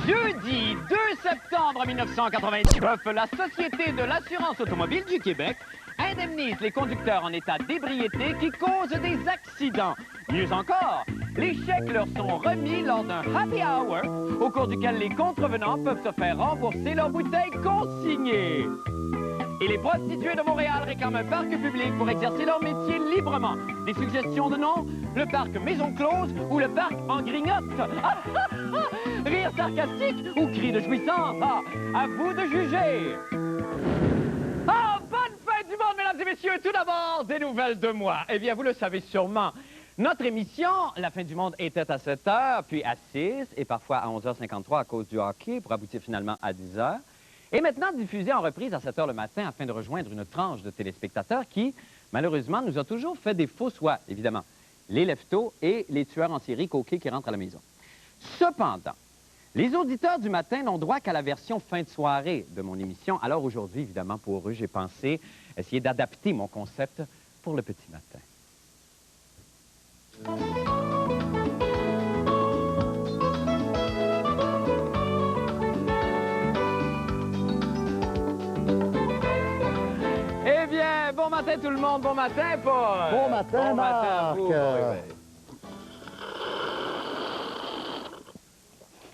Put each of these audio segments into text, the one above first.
Jeudi 2 septembre 1999, la Société de l'assurance automobile du Québec indemnise les conducteurs en état d'ébriété qui causent des accidents. Mieux encore, les chèques leur sont remis lors d'un happy hour au cours duquel les contrevenants peuvent se faire rembourser leurs bouteilles consignées. Et les prostituées de Montréal réclament un parc public pour exercer leur métier librement. Des suggestions de nom? Le parc Maison Close ou le parc en grignotte? Rire sarcastique ou cri de jouissance? À vous de juger. Bonne fête du monde, mesdames et messieurs! Tout d'abord, des nouvelles de moi. Eh bien, vous le savez sûrement. Notre émission, La fin du monde, était à 7 h, puis à 6, et parfois à 11h53 à cause du hockey, pour aboutir finalement à 10 h. Et maintenant diffusée en reprise à 7 h le matin afin de rejoindre une tranche de téléspectateurs qui, malheureusement, nous a toujours fait des faux choix, évidemment. Les leftos et les tueurs en série coquets qui rentrent à la maison. Cependant, les auditeurs du matin n'ont droit qu'à la version fin de soirée de mon émission. Alors aujourd'hui, évidemment, pour eux, j'ai pensé essayer d'adapter mon concept pour le petit matin. Eh bien, bon matin tout le monde, bon matin Paul. Bon matin, Marc. À vous.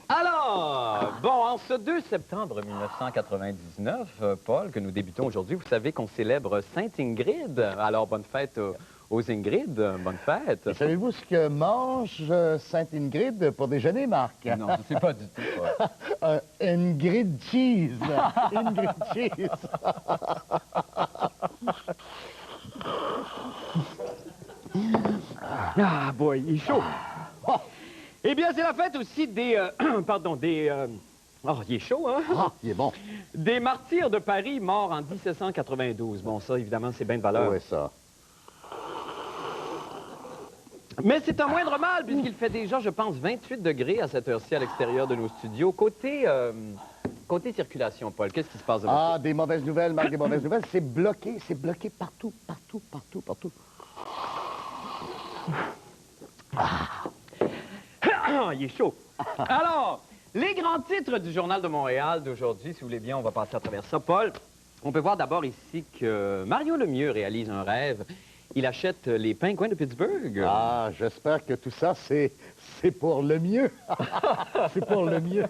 Alors, bon, en ce 2 septembre 1999, Paul, que nous débutons aujourd'hui, vous savez qu'on célèbre Sainte Ingrid. Alors, bonne fête aux Ingrid, bonne fête. Savez-vous ce que mange Sainte Ingrid pour déjeuner, Marc? Non, je ne sais pas du tout, Paul. Ingrid cheese. Ingrid cheese. Ah, boy, il est chaud. Eh bien, c'est la fête aussi des... pardon, des... Oh, il est chaud, hein? Ah, il est bon. Des martyrs de Paris morts en 1792. Bon, ça, évidemment, c'est bien de valeur. Oui, ça. Mais c'est un moindre mal, puisqu'il fait déjà, je pense, 28 degrés à cette heure-ci à l'extérieur de nos studios. Côté circulation, Paul, qu'est-ce qui se passe de votre Ah, côté? des mauvaises nouvelles, Marc, des mauvaises nouvelles. C'est bloqué partout. Il est chaud. Alors, les grands titres du Journal de Montréal d'aujourd'hui, si vous voulez bien, on va passer à travers ça. Paul, on peut voir d'abord ici que Mario Lemieux réalise un rêve. Il achète les Penguins de Pittsburgh. Ah, j'espère que tout ça, c'est pour le mieux. C'est pour le mieux.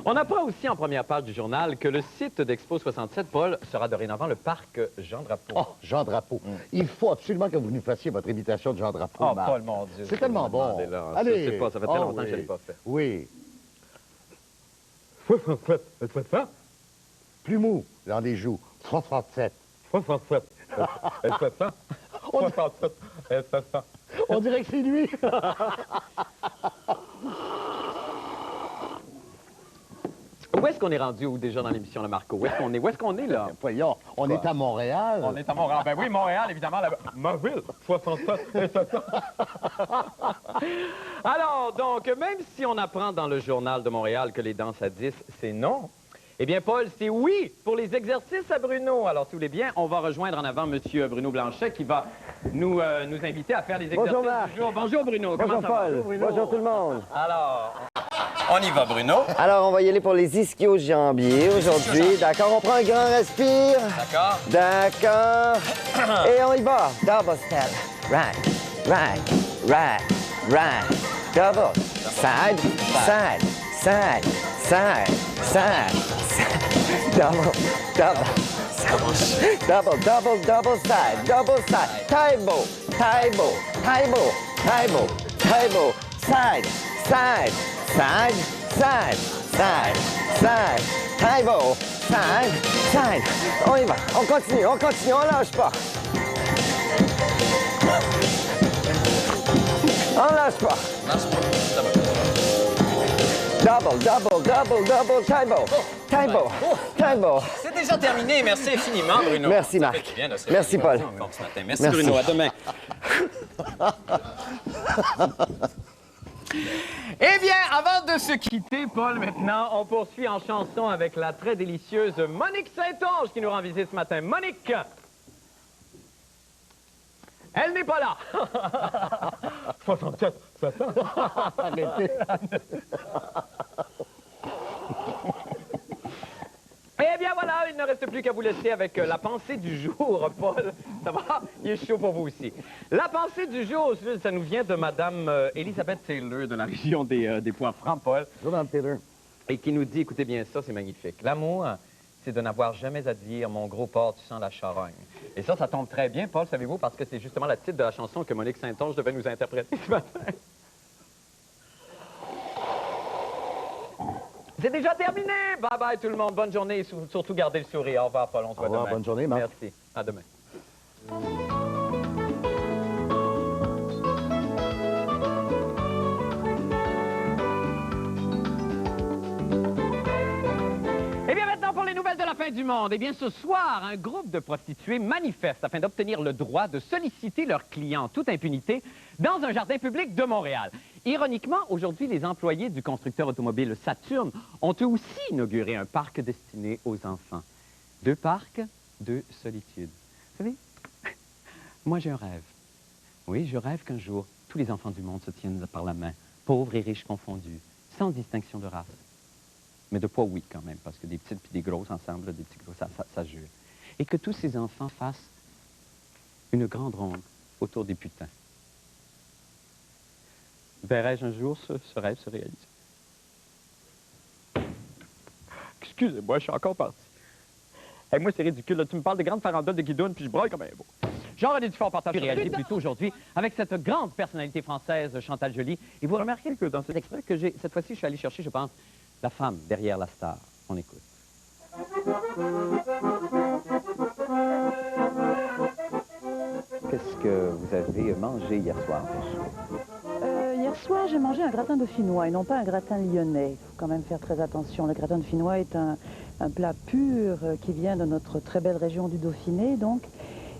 On apprend aussi en première page du journal que le site d'Expo 67, Paul, sera dorénavant le parc Jean Drapeau. Oh, Jean Drapeau. Il faut absolument que vous nous fassiez votre imitation de Jean Drapeau, Oh, Marc. Paul, mon Dieu. C'est tellement bon. Allez. Je sais pas, ça fait très longtemps oui. que je ne l'ai pas fait. Oui. Plus mou dans les joues. 67. On dirait que c'est lui. Où est-ce qu'on est rendu déjà dans l'émission, le Marco? Où est-ce qu'on est, là? Voyons, on est à Montréal. On est à Montréal. Ben oui, Montréal, évidemment. Ma ville, 67. Alors, donc, même si on apprend dans le journal de Montréal que les danses à 10, c'est non, eh bien, Paul, c'est oui pour les exercices à Bruno. Alors, si vous voulez bien, on va rejoindre en avant M. Bruno Blanchet qui va nous inviter à faire les exercices Bonjour, Marc. du jour. Bonjour, Bruno. Bonjour, Comment ça va? Paul. Bonjour, tout le monde. Alors, on y va, Bruno. Alors, on va y aller pour les ischio-jambiers aujourd'hui. D'accord, on prend un grand respire. D'accord? D'accord. Et on y va. Double step. Right, right, right, right. Double. Side, side, side, side, side, side. Double, double. Double, double, double side, double side. Taibo, taibo, taibo, taibo, taibo. Side, side, side, side, side, side. Taibo, side, side. On y va, on continue, on lâche pas. On lâche pas. Double, double, double, double, Taibo. Taibo, Taibo. C'est déjà terminé. Merci infiniment, Bruno. Merci, Marc. Merci, Paul. Merci, Merci. Bruno. À demain. Eh bien, avant de se quitter, Paul, maintenant, on poursuit en chanson avec la très délicieuse Monique Saint-Onge qui nous rend visite ce matin. Monique! Elle n'est pas là. 67, 7 ans. Arrêtez. Eh bien voilà, il ne reste plus qu'à vous laisser avec la pensée du jour, Paul. Ça va? Il est chaud pour vous aussi. La pensée du jour, ça nous vient de Madame Elizabeth Taylor de la région des Pois-Francs, Paul. Bonjour, Mme Taylor. Et qui nous dit, écoutez bien ça, c'est magnifique. L'amour, c'est de n'avoir jamais à dire « Mon gros porc, tu sens la charogne ». Et ça tombe très bien, Paul, savez-vous, parce que c'est justement le titre de la chanson que Monique Saint-Onge devait nous interpréter ce matin. C'est déjà terminé! Bye-bye tout le monde, bonne journée et surtout gardez le sourire. Au revoir, Paul, on se voit demain. Bonne journée, Marc. Merci, à demain. Eh bien, maintenant, pour les nouvelles de la fin du monde. Eh bien, ce soir, un groupe de prostituées manifeste afin d'obtenir le droit de solliciter leurs clients en toute impunité dans un jardin public de Montréal. Ironiquement, aujourd'hui, les employés du constructeur automobile Saturne ont eux aussi inauguré un parc destiné aux enfants. 2 parcs, 2 solitudes. Vous savez, moi, j'ai un rêve. Oui, je rêve qu'un jour, tous les enfants du monde se tiennent par la main, pauvres et riches confondus, sans distinction de race. Mais de poids, oui, quand même, parce que des petites puis des grosses ensemble, des petits gros, ça jure. Et que tous ces enfants fassent une grande ronde autour des putains. Verrai-je un jour ce rêve se réaliser? Excusez-moi, je suis encore parti. Hey, moi, c'est ridicule. Là. Tu me parles de grandes farandoles de guidounes, puis je braille comme un beau. Jean-René Dufort partage réalisé plus tôt aujourd'hui avec cette grande personnalité française, Chantal Joly. Et vous remarquez que dans cet extrait que j'ai, cette fois-ci, je suis allé chercher, je pense, la femme derrière la star. On écoute. Qu'est-ce que vous avez mangé hier soir, Hier soir, j'ai mangé un gratin dauphinois et non pas un gratin lyonnais. Il faut quand même faire très attention. Le gratin dauphinois est un plat pur qui vient de notre très belle région du Dauphiné, donc,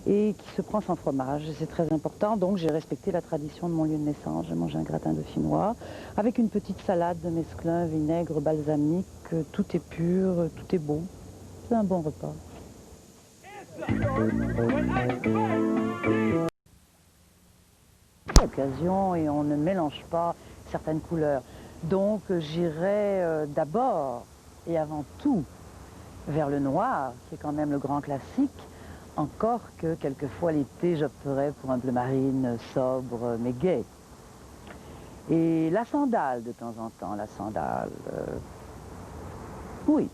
et qui se prend sans fromage. C'est très important, donc j'ai respecté la tradition de mon lieu de naissance. J'ai mangé un gratin dauphinois avec une petite salade de mesclun, vinaigre, balsamique. Tout est pur, tout est beau. C'est un bon repas. Occasion et on ne mélange pas certaines couleurs. Donc j'irai d'abord et avant tout vers le noir, qui est quand même le grand classique, encore que quelquefois l'été j'opterais pour un bleu marine sobre mais gai. Et la sandale de temps en temps, la sandale, oui,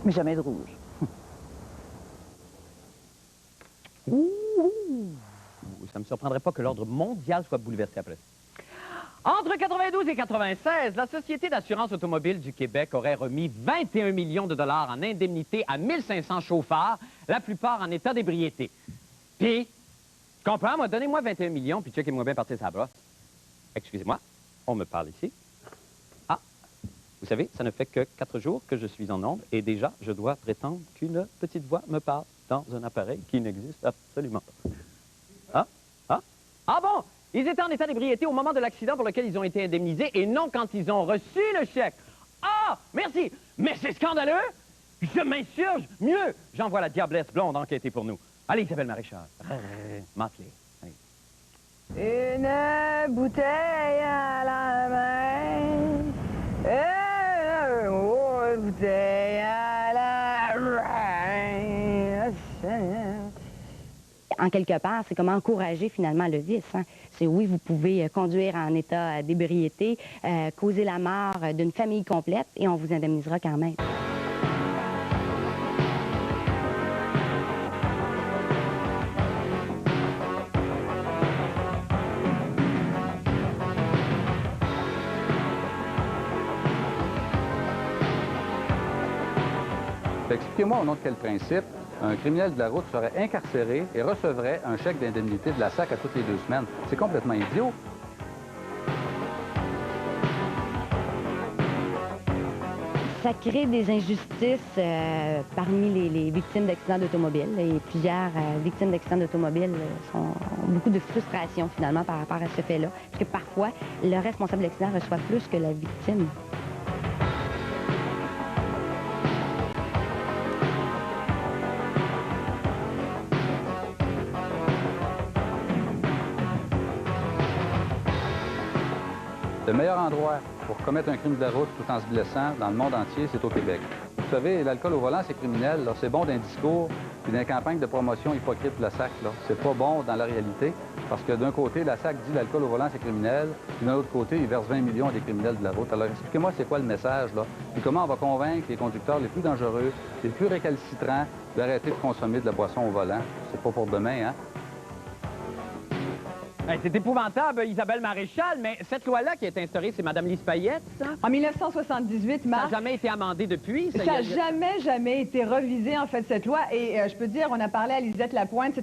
mais jamais de rouge. Ça ne me surprendrait pas que l'ordre mondial soit bouleversé après ça. Entre 92 et 96, la Société d'assurance automobile du Québec aurait remis 21 millions de dollars en indemnité à 1500 chauffeurs, la plupart en état d'ébriété. Puis, je comprends, moi, donnez-moi 21 millions, puis checkez-moi bien partir sa brosse. Excusez-moi, on me parle ici. Ah, vous savez, ça ne fait que 4 jours que je suis en onde, et déjà, je dois prétendre qu'une petite voix me parle dans un appareil qui n'existe absolument pas. Ah? Ah? Ah bon? Ils étaient en état d'ébriété au moment de l'accident pour lequel ils ont été indemnisés et non quand ils ont reçu le chèque. Ah! Merci! Mais c'est scandaleux! Je m'insurge! Mieux! J'envoie la diablesse blonde enquêter pour nous. Allez, Isabelle Maréchal. Mate-les. Une bouteille à la main. Une bouteille à la main. En quelque part, c'est comme encourager finalement le vice. Hein. C'est oui, vous pouvez conduire en état d'ébriété, causer la mort d'une famille complète et on vous indemnisera quand même. Expliquez-moi au nom de quel principe un criminel de la route serait incarcéré et recevrait un chèque d'indemnité de la SAC à toutes les 2 semaines. C'est complètement idiot. Ça crée des injustices parmi les victimes d'accidents d'automobile. Et plusieurs victimes d'accidents d'automobile ont beaucoup de frustration finalement par rapport à ce fait-là. Parce que parfois, le responsable de l'accident reçoit plus que la victime. Le meilleur endroit pour commettre un crime de la route tout en se blessant dans le monde entier, c'est au Québec. Vous savez, l'alcool au volant, c'est criminel. C'est bon d'un discours puis d'une campagne de promotion hypocrite de la SAC. C'est pas bon dans la réalité parce que d'un côté, la SAC dit l'alcool au volant, c'est criminel, puis d'un autre côté, ils versent 20 millions à des criminels de la route. Alors expliquez-moi c'est quoi le message, là? Puis comment on va convaincre les conducteurs les plus dangereux, les plus récalcitrants d'arrêter de consommer de la boisson au volant? C'est pas pour demain, hein? Hey, c'est épouvantable, Isabelle Maréchal, mais cette loi-là qui est instaurée, c'est Mme Lise Payette, ça? En 1978, Ça n'a Marc, jamais été amendé depuis? ça n'a jamais été revisé, en fait, cette loi. Et je peux dire, on a parlé à Lisette Lapointe,